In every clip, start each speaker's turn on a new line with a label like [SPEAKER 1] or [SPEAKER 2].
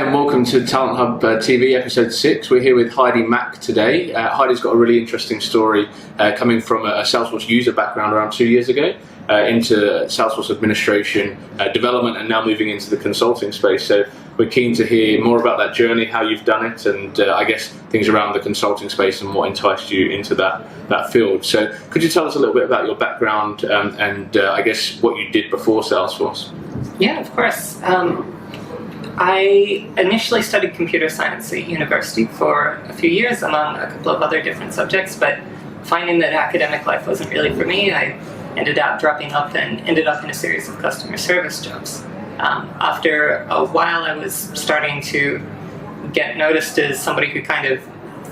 [SPEAKER 1] and welcome to Talent Hub TV episode 6. We're here with Heidi Mack today. Heidi's got a really interesting story coming from a Salesforce user background around 2 years ago into Salesforce administration, development, and now moving into the consulting space. So we're keen to hear more about that journey, how you've done it, and I guess things around the consulting space and what enticed you into that field. So could you tell us a little bit about your background and I guess what you did before Salesforce?
[SPEAKER 2] Yeah, of course. I initially studied computer science at university for a few years among a couple of other different subjects, but finding that academic life wasn't really for me, I ended up dropping up and ended up in a series of customer service jobs. After a while, I was starting to get noticed as somebody who kind of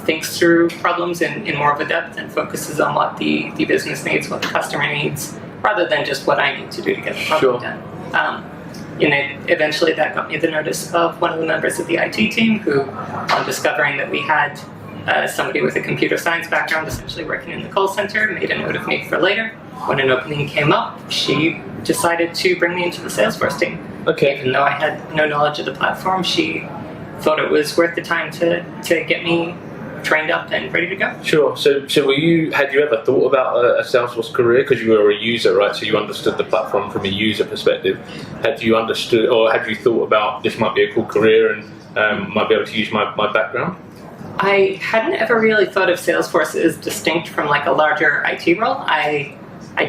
[SPEAKER 2] thinks through problems in more of a depth and focuses on what the business needs, what the customer needs, rather than just what I need to do to get the problem done. Eventually that got me the notice of one of the members of the IT team who, on discovering that we had somebody with a computer science background essentially working in the call center, made a note of me for later. When an opening came up, she decided to bring me into the Salesforce team.
[SPEAKER 1] Okay.
[SPEAKER 2] Even though I had no knowledge of the platform, she thought it was worth the time to get me trained up and ready to go.
[SPEAKER 1] Sure. So had you ever thought about a Salesforce career? Because you were a user, right? So you understood the platform from a user perspective. Had you thought about this might be a cool career and might be able to use my background?
[SPEAKER 2] I hadn't ever really thought of Salesforce as distinct from like a larger IT role. I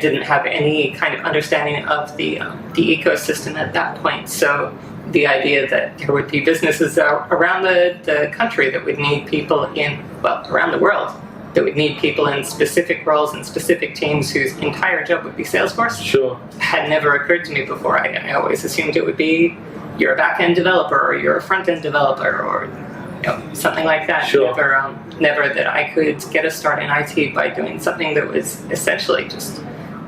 [SPEAKER 2] didn't have any kind of understanding of the ecosystem at that point. So the idea that there would be businesses around the country that would need people around the world, that would need people in specific roles and specific teams whose entire job would be Salesforce,
[SPEAKER 1] sure,
[SPEAKER 2] had never occurred to me before. I always assumed it would be you're a back-end developer or you're a front-end developer or something like that.
[SPEAKER 1] Sure.
[SPEAKER 2] Never that I could get a start in IT by doing something that was essentially just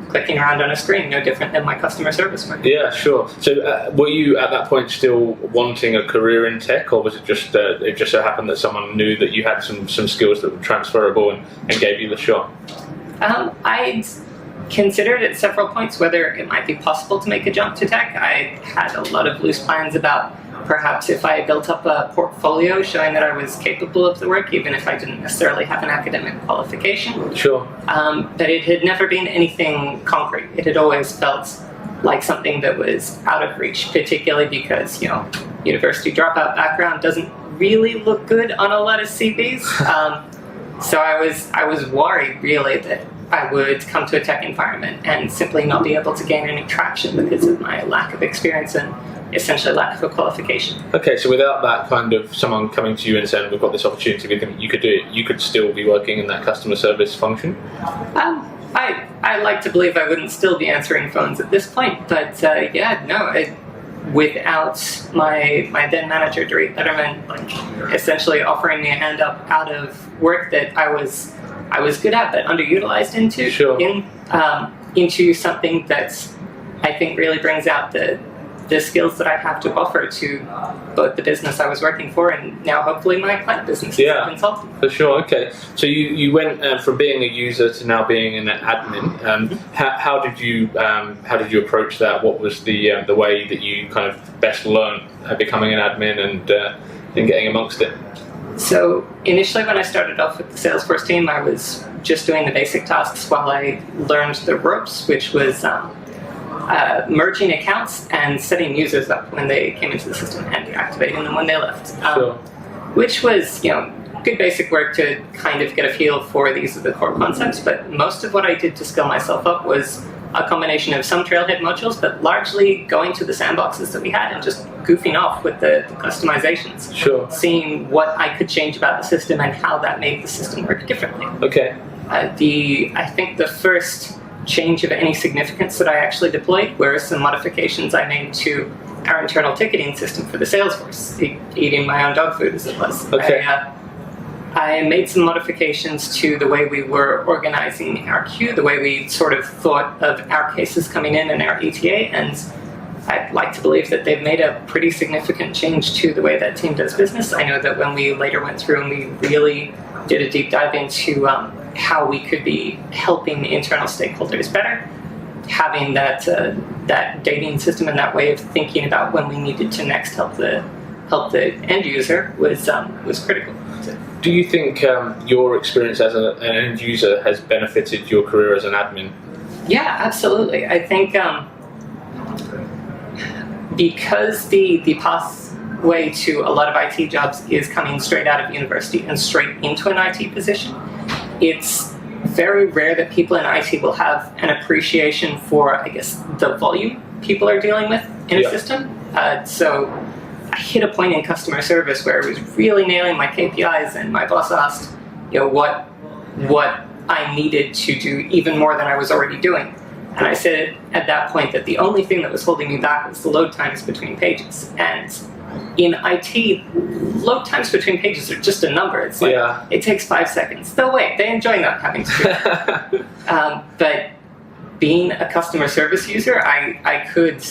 [SPEAKER 2] clicking around on a screen, no different than my customer service work.
[SPEAKER 1] Yeah, sure. So were you at that point still wanting a career in tech, or was it just so happened that someone knew that you had some skills that were transferable and gave you the shot?
[SPEAKER 2] I'd considered at several points whether it might be possible to make a jump to tech. I had a lot of loose plans about perhaps if I built up a portfolio showing that I was capable of the work, even if I didn't necessarily have an academic qualification.
[SPEAKER 1] Sure.
[SPEAKER 2] But it had never been anything concrete. It had always felt like something that was out of reach, particularly because, university dropout background doesn't really look good on a lot of CVs. So I was worried, really, that I would come to a tech environment and simply not be able to gain any traction because of my lack of experience and essentially lack of a qualification. Okay,
[SPEAKER 1] so without that kind of someone coming to you and saying, we've got this opportunity, we think you could do it, you could still be working in that customer service function?
[SPEAKER 2] I like to believe I wouldn't still be answering phones at this point, but without my then manager, Dorit Letterman, essentially offering me a hand up out of work that I was good at but underutilized into,
[SPEAKER 1] sure,
[SPEAKER 2] into something that I think really brings out the skills that I have to offer to both the business I was working for and now hopefully my client business as a consultant.
[SPEAKER 1] For sure. Okay. So you went from being a user to now being an admin. How did you approach that? What was the way that you kind of best learned becoming an admin and getting amongst it?
[SPEAKER 2] So initially when I started off with the Salesforce team, I was just doing the basic tasks while I learned the ropes, which was merging accounts and setting users up when they came into the system and deactivating them when they left.
[SPEAKER 1] Sure.
[SPEAKER 2] Which was, good basic work to kind of get a feel for these are the core concepts, but most of what I did to skill myself up was a combination of some Trailhead modules, but largely going to the sandboxes that we had and just goofing off with the customizations.
[SPEAKER 1] Sure.
[SPEAKER 2] Seeing what I could change about the system and how that made the system work differently.
[SPEAKER 1] Okay.
[SPEAKER 2] I think the first change of any significance that I actually deployed were some modifications I made to our internal ticketing system for the Salesforce, eating my own dog food as it was.
[SPEAKER 1] Okay.
[SPEAKER 2] I made some modifications to the way we were organizing our queue, the way we sort of thought of our cases coming in and our ETA, and I'd like to believe that they've made a pretty significant change to the way that team does business. I know that when we later went through and we really did a deep dive into how we could be helping internal stakeholders better, having that dating system and that way of thinking about when we needed to next help the help the end user was critical.
[SPEAKER 1] Do you think your experience as an end user has benefited your career as an admin?
[SPEAKER 2] Yeah, absolutely. I think because the pathway to a lot of IT jobs is coming straight out of university and straight into an IT position, it's very rare that people in IT will have an appreciation for, I guess, the volume people are dealing with in a system. So I hit a point in customer service where I was really nailing my KPIs, and my boss asked, what I needed to do even more than I was already doing. And I said at that point that the only thing that was holding me back was the load times between pages. And in IT, load times between pages are just a number. It's like, it takes 5 seconds. They'll wait. They enjoy not having to do it. But being a customer service user, I could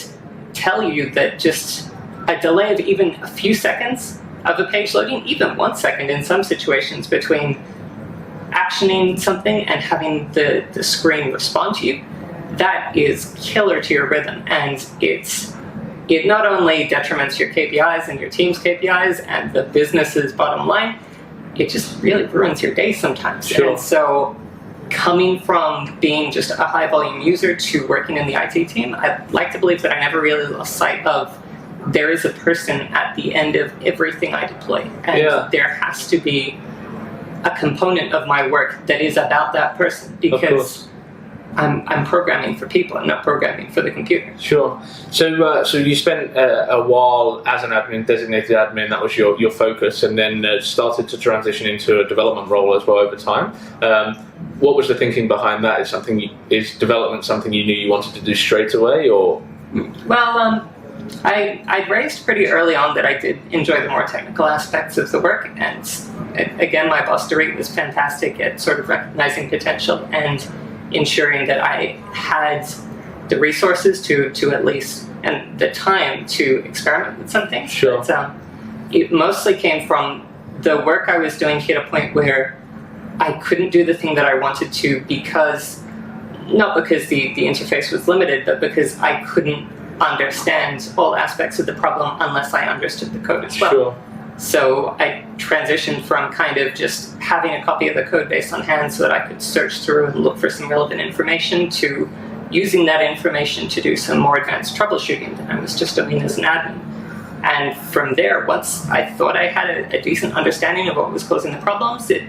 [SPEAKER 2] tell you that just a delay of even a few seconds of a page loading, even 1 second in some situations between actioning something and having the screen respond to you, that is killer to your rhythm. And it not only detriments your KPIs and your team's KPIs and the business's bottom line, it just really ruins your day sometimes.
[SPEAKER 1] Sure.
[SPEAKER 2] And so coming from being just a high volume user to working in the IT team, I'd like to believe that I never really lost sight of there is a person at the end of everything I deploy. And there has to be a component of my work that is about that person, because I'm programming for people. I'm not programming for the computer.
[SPEAKER 1] Sure. So you spent a while as an admin, designated admin. That was your focus, and then started to transition into a development role as well over time. What was the thinking behind that? Is development something you knew you wanted to do straight away, or?
[SPEAKER 2] Well, I'd raised pretty early on that I did enjoy the more technical aspects of the work, and again, my boss Dorit was fantastic at sort of recognizing potential and ensuring that I had the resources to at least, and the time to experiment with something.
[SPEAKER 1] Sure.
[SPEAKER 2] But, it mostly came from the work I was doing hit a point where I couldn't do the thing that I wanted to, not because the interface was limited, but because I couldn't understand all aspects of the problem unless I understood the code as well.
[SPEAKER 1] Sure.
[SPEAKER 2] So I transitioned from kind of just having a copy of the code base on hand so that I could search through and look for some relevant information, to using that information to do some more advanced troubleshooting than I was just doing as an admin. And from there, once I thought I had a decent understanding of what was causing the problems, it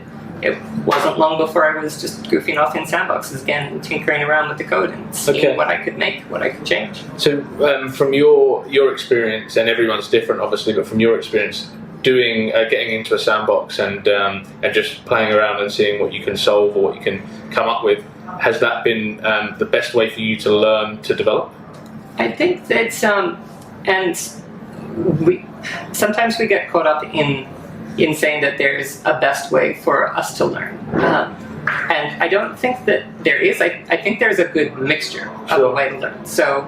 [SPEAKER 2] wasn't long before I was just goofing off in sandboxes again, and tinkering around with the code and seeing what I could make, what I could change.
[SPEAKER 1] So from your experience, and everyone's different obviously, but from your experience, getting into a sandbox and just playing around and seeing what you can solve or what you can come up with, has that been the best way for you to learn to develop?
[SPEAKER 2] I think that, sometimes we get caught up in saying that there's a best way for us to learn. And I don't think that there is. I think there's a good mixture of a way to learn. So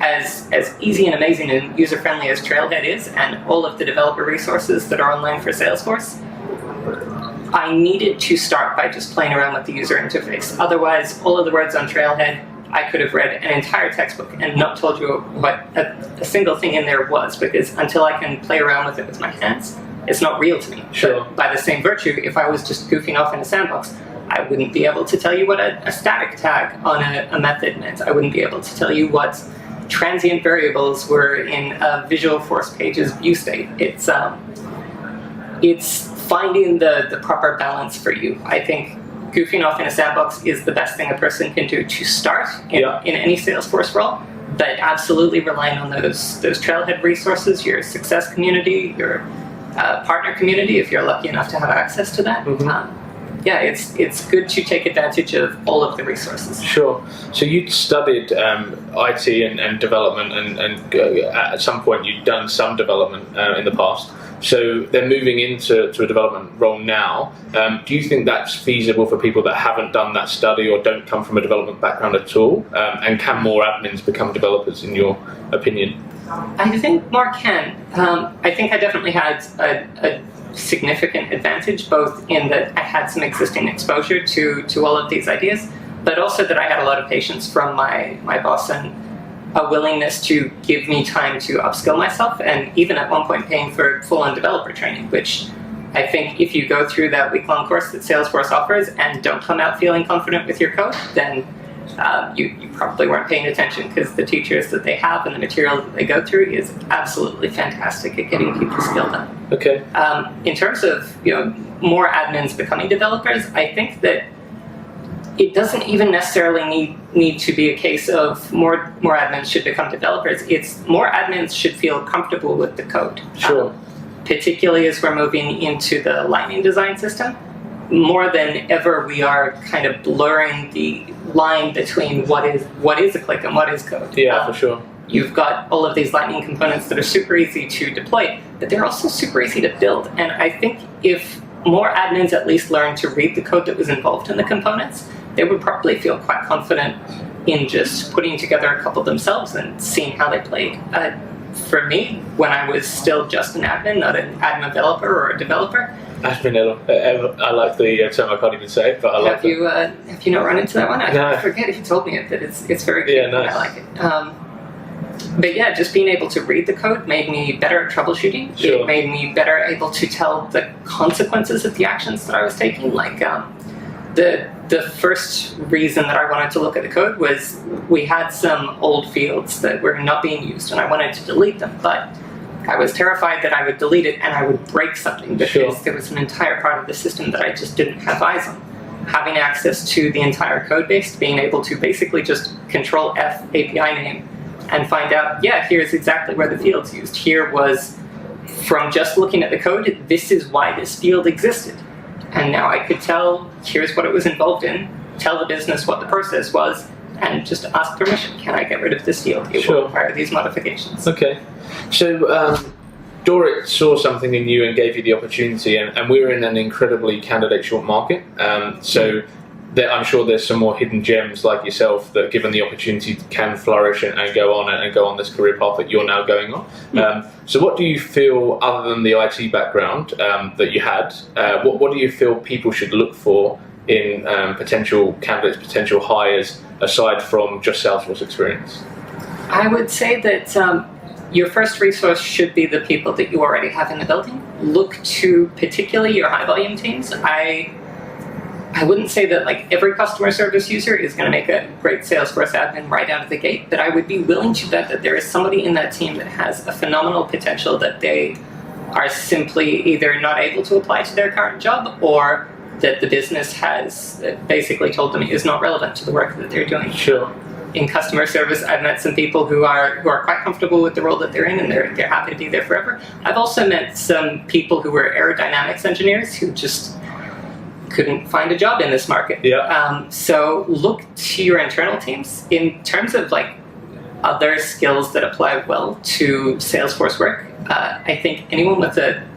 [SPEAKER 2] as easy and amazing and user-friendly as Trailhead is, and all of the developer resources that are online for Salesforce, I needed to start by just playing around with the user interface. Otherwise, all of the words on Trailhead, I could have read an entire textbook and not told you what a single thing in there was, because until I can play around with it with my hands, it's not real to me.
[SPEAKER 1] Sure.
[SPEAKER 2] But by the same virtue, if I was just goofing off in a sandbox, I wouldn't be able to tell you what a static tag on a method meant. I wouldn't be able to tell you what transient variables were in a Visualforce page's view state. It's finding the proper balance for you. I think goofing off in a sandbox is the best thing a person can do to start in any Salesforce role, but absolutely relying on those Trailhead resources, your success community, your partner community, if you're lucky enough to have access to that. It's good to take advantage of all of the resources.
[SPEAKER 1] Sure. So you studied IT and development, and at some point you'd done some development in the past. So then moving into a development role now, do you think that's feasible for people that haven't done that study or don't come from a development background at all? And can more admins become developers, in your opinion?
[SPEAKER 2] I think more can. I think I definitely had a significant advantage, both in that I had some existing exposure to all of these ideas, but also that I had a lot of patience from my boss and a willingness to give me time to upskill myself, and even at one point paying for full-on developer training, which I think if you go through that week-long course that Salesforce offers and don't come out feeling confident with your code, then you probably weren't paying attention, because the teachers that they have and the material that they go through is absolutely fantastic at getting people skilled up.
[SPEAKER 1] Okay.
[SPEAKER 2] In terms of more admins becoming developers, I think that it doesn't even necessarily need to be a case of more admins should become developers. It's more admins should feel comfortable with the code.
[SPEAKER 1] Sure.
[SPEAKER 2] Particularly as we're moving into the Lightning design system. More than ever, we are kind of blurring the line between what is a click and what is code.
[SPEAKER 1] Yeah, for sure.
[SPEAKER 2] You've got all of these Lightning components that are super easy to deploy, but they're also super easy to build. And I think if more admins at least learn to read the code that was involved in the components, they would probably feel quite confident in just putting together a couple themselves and seeing how they played. For me, when I was still just an admin, not an admin developer or a developer.
[SPEAKER 1] Admin, I like the term, I can't even say it, but I like it.
[SPEAKER 2] Have you not run into that one?
[SPEAKER 1] No.
[SPEAKER 2] I forget if you told me it, but it's very cute.
[SPEAKER 1] Yeah, nice.
[SPEAKER 2] I like it. But yeah, just being able to read the code made me better at troubleshooting.
[SPEAKER 1] Sure.
[SPEAKER 2] It made me better able to tell the consequences of the actions that I was taking. Like the first reason that I wanted to look at the code was we had some old fields that were not being used, and I wanted to delete them, but I was terrified that I would delete it and I would break something, because there was an entire part of the system that I just didn't have eyes on. Having access to the entire code base, being able to basically just Control F API name and find out, yeah, here's exactly where the field's used. Here was, from just looking at the code, this is why this field existed. And now I could tell, here's what it was involved in, tell the business what the process was, and just ask permission. Can I get rid of this field? It will require these modifications. Okay.
[SPEAKER 1] So Dorrit saw something in you and gave you the opportunity, and we're in an incredibly candidate short market. So I'm sure there's some more hidden gems like yourself that, given the opportunity, can flourish and go on this career path that you're now going on. So what do you feel, other than the IT background that you had, what do you feel people should look for in potential candidates, potential hires, aside from just Salesforce experience?
[SPEAKER 2] I would say that your first resource should be the people that you already have in the building. Look to particularly your high volume teams. I wouldn't say that like every customer service user is going to make a great Salesforce admin right out of the gate, but I would be willing to bet that there is somebody in that team that has a phenomenal potential that they are simply either not able to apply to their current job, or that the business has basically told them is not relevant to the work that they're doing.
[SPEAKER 1] Sure.
[SPEAKER 2] In customer service, I've met some people who are quite comfortable with the role that they're in, and they're happy to be there forever. I've also met some people who were aerodynamics engineers who just couldn't find a job in this market.
[SPEAKER 1] Yeah.
[SPEAKER 2] So look to your internal teams in terms of like other skills that apply well to Salesforce work. I think anyone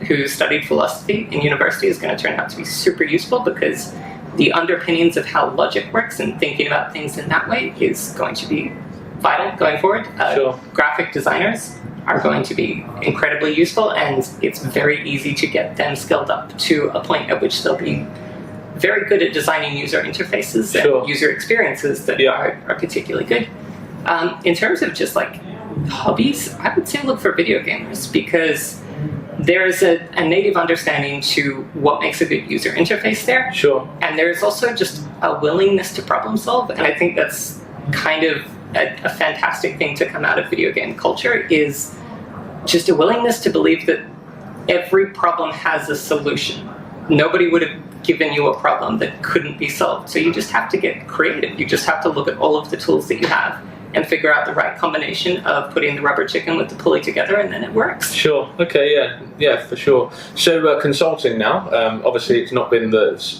[SPEAKER 2] who studied philosophy in university is going to turn out to be super useful, because the underpinnings of how logic works and thinking about things in that way is going to be vital going forward.
[SPEAKER 1] Sure.
[SPEAKER 2] Graphic designers are going to be incredibly useful, and it's very easy to get them skilled up to a point at which they'll be very good at designing user interfaces and user experiences that are particularly good. In terms of just like hobbies, I would say look for video gamers, because there's a native understanding to what makes a good user interface there.
[SPEAKER 1] Sure.
[SPEAKER 2] And there's also just a willingness to problem solve, and I think that's kind of a fantastic thing to come out of video game culture, is just a willingness to believe that every problem has a solution. Nobody would have given you a problem that couldn't be solved. So you just have to get creative. You just have to look at all of the tools that you have and figure out the right combination of putting the rubber chicken with the pulley together, and then it works.
[SPEAKER 1] Sure. Okay. Yeah, for sure. So consulting now. Obviously, it's not been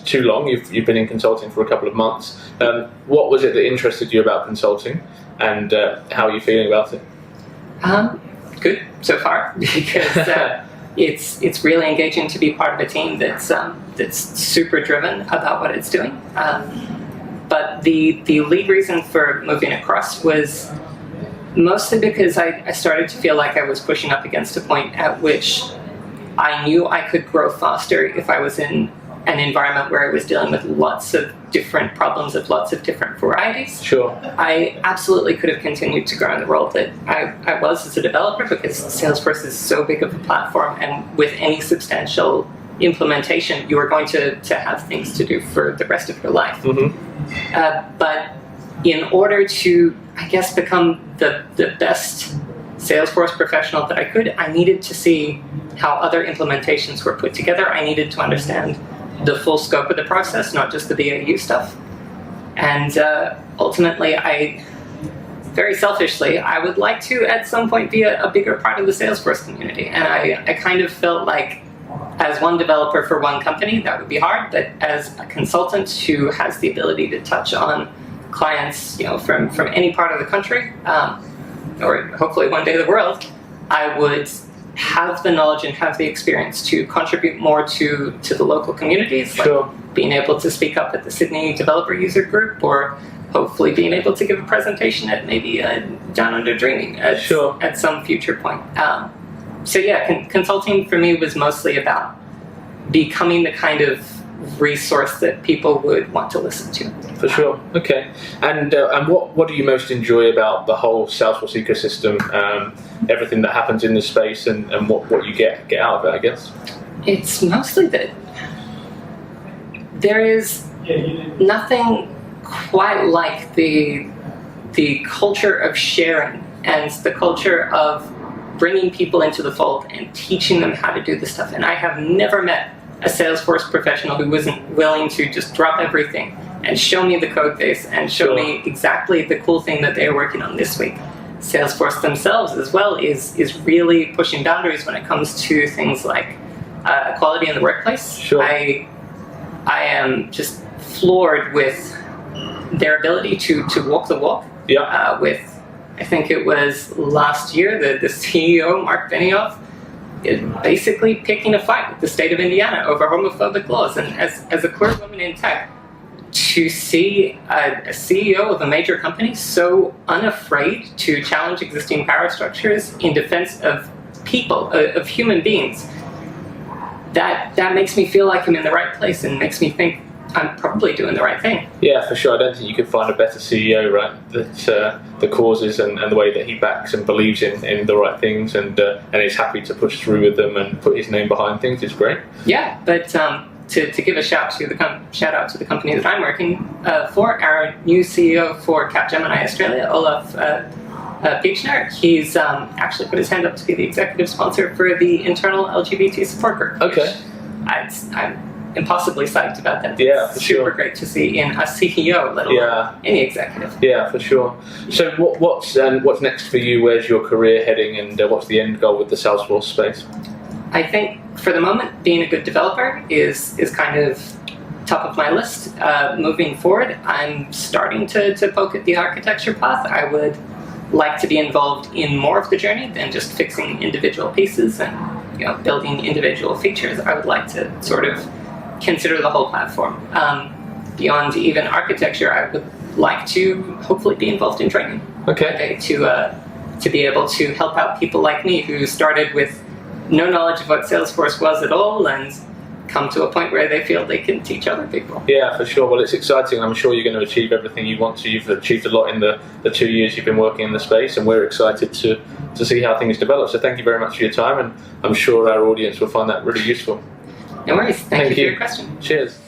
[SPEAKER 1] too long. You've been in consulting for a couple of months. What was it that interested you about consulting, and how are you feeling about it?
[SPEAKER 2] Good so far, because it's really engaging to be part of a team that's super driven about what it's doing. But the lead reason for moving across was mostly because I started to feel like I was pushing up against a point at which I knew I could grow faster if I was in an environment where I was dealing with lots of different problems of lots of different varieties,
[SPEAKER 1] Sure.
[SPEAKER 2] I absolutely could have continued to grow in the role that I was as a developer, because Salesforce is so big of a platform, and with any substantial implementation, you are going to have things to do for the rest of your life. But in order to, I guess, become the best Salesforce professional that I could, I needed to see how other implementations were put together. I needed to understand the full scope of the process, not just the BAU stuff. And ultimately, very selfishly, I would like to at some point be a bigger part of the Salesforce community. And I kind of felt like, as one developer for one company, that would be hard, but as a consultant who has the ability to touch on clients, from any part of the country, or hopefully one day the world, I would have the knowledge and have the experience to contribute more to the local communities,
[SPEAKER 1] Sure.
[SPEAKER 2] like being able to speak up at the Sydney Developer User Group, or hopefully being able to give a presentation at maybe Down Under Dreaming at some future point. So yeah, consulting for me was mostly about becoming the kind of resource that people would want to listen to.
[SPEAKER 1] For sure. Okay. And what do you most enjoy about the whole Salesforce ecosystem? Everything that happens in the space, and what you get out of it, I guess.
[SPEAKER 2] It's mostly that there is nothing quite like the culture of sharing and the culture of bringing people into the fold and teaching them how to do this stuff. And I have never met a Salesforce professional who wasn't willing to just drop everything and show me the code base and show me exactly the cool thing that they're working on this week. Salesforce themselves as well is really pushing boundaries when it comes to things like equality in the workplace.
[SPEAKER 1] Sure.
[SPEAKER 2] I am just floored with their ability to walk the walk.
[SPEAKER 1] Yeah.
[SPEAKER 2] With, I think it was last year, the CEO, Mark Benioff, is basically picking a fight with the state of Indiana over homophobic laws. And as a queer woman in tech, to see a CEO of a major company so unafraid to challenge existing power structures in defense of people, of human beings, that makes me feel like I'm in the right place and makes me think I'm probably doing the right thing.
[SPEAKER 1] Yeah, for sure. I don't think you could find a better CEO, right? That the causes and the way that he backs and believes in the right things, and is happy to push through with them and put his name behind things is great.
[SPEAKER 2] Yeah, but to give a shout out to the company that I'm working for, our new CEO for Capgemini Australia, Olaf Pichner, he's actually put his hand up to be the executive sponsor for the internal LGBT support group.
[SPEAKER 1] Okay.
[SPEAKER 2] I'm impossibly psyched about that.
[SPEAKER 1] Yeah,
[SPEAKER 2] it's
[SPEAKER 1] for
[SPEAKER 2] super
[SPEAKER 1] sure.
[SPEAKER 2] great to see in a CEO, let alone any executive.
[SPEAKER 1] Yeah, for sure. So what's next for you? Where's your career heading, and what's the end goal with the Salesforce space?
[SPEAKER 2] I think for the moment, being a good developer is kind of top of my list. Moving forward, I'm starting to poke at the architecture path. I would like to be involved in more of the journey than just fixing individual pieces and building individual features. I would like to sort of consider the whole platform. Beyond even architecture, I would like to hopefully be involved in training.
[SPEAKER 1] Okay.
[SPEAKER 2] To be able to help out people like me who started with no knowledge of what Salesforce was at all and come to a point where they feel they can teach other people.
[SPEAKER 1] Yeah, for sure. Well, it's exciting. I'm sure you're going to achieve everything you want to. You've achieved a lot in the 2 years you've been working in the space, and we're excited to see how things develop. So thank you very much for your time, and I'm sure our audience will find that really useful.
[SPEAKER 2] No worries. Thank you for your question.
[SPEAKER 1] Cheers.